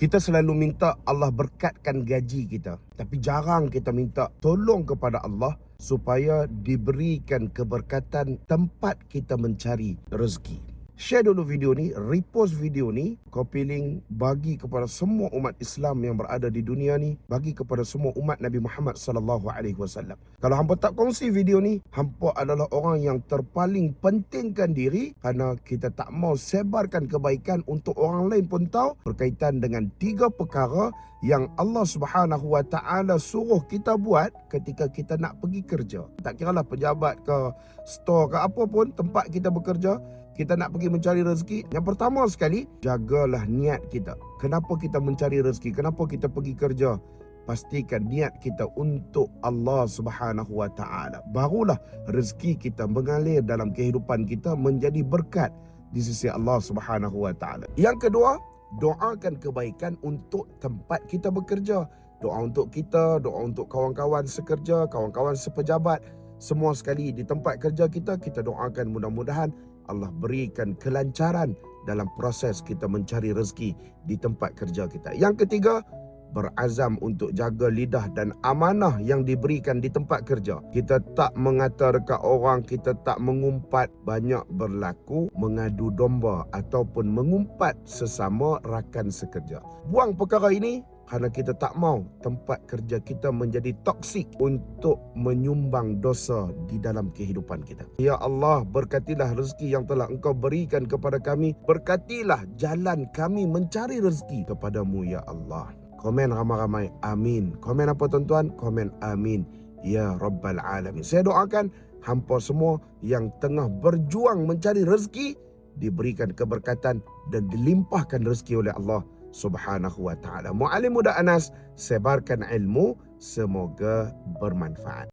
Kita selalu minta Allah berkatkan gaji kita, tapi jarang kita minta tolong kepada Allah supaya diberikan keberkatan tempat kita mencari rezeki. Share dulu video ni, repost video ni, copy link, bagi kepada semua umat Islam yang berada di dunia ni, bagi kepada semua umat Nabi Muhammad sallallahu alaihi wasallam. Kalau hampa tak kongsi video ni, hampa adalah orang yang terpaling pentingkan diri, kerana kita tak mau sebarkan kebaikan untuk orang lain pun tahu berkaitan dengan 3 perkara yang Allah Subhanahu wa taala suruh kita buat ketika kita nak pergi kerja. Tak kiralah pejabat ke, store ke, apa pun tempat kita bekerja, kita nak pergi mencari rezeki. Yang pertama sekali, jagalah niat kita. Kenapa kita mencari rezeki? Kenapa kita pergi kerja? Pastikan niat kita untuk Allah Subhanahu wa taala. Barulah rezeki kita mengalir dalam kehidupan kita menjadi berkat di sisi Allah Subhanahu wa taala. Yang kedua, doakan kebaikan untuk tempat kita bekerja. Doa untuk kita, doa untuk kawan-kawan sekerja, kawan-kawan sepejabat, semua sekali di tempat kerja kita, kita doakan mudah-mudahan Allah berikan kelancaran dalam proses kita mencari rezeki di tempat kerja kita. Yang ketiga, berazam untuk jaga lidah dan amanah yang diberikan di tempat kerja. Kita tak mengata dekat orang, kita tak mengumpat. Banyak berlaku mengadu domba ataupun mengumpat sesama rakan sekerja. Buang perkara ini kerana kita tak mau tempat kerja kita menjadi toksik untuk menyumbang dosa di dalam kehidupan kita. Ya Allah, berkatilah rezeki yang telah Engkau berikan kepada kami. Berkatilah jalan kami mencari rezeki kepadamu, Ya Allah. Komen ramai-ramai, amin. Komen apa tuan-tuan? Komen amin. Ya Rabbal Alamin. Saya doakan hampa semua yang tengah berjuang mencari rezeki diberikan keberkatan dan dilimpahkan rezeki oleh Allah Subhanahu wa ta'ala. Mu'alim Muda Anas, sebarkan ilmu, semoga bermanfaat.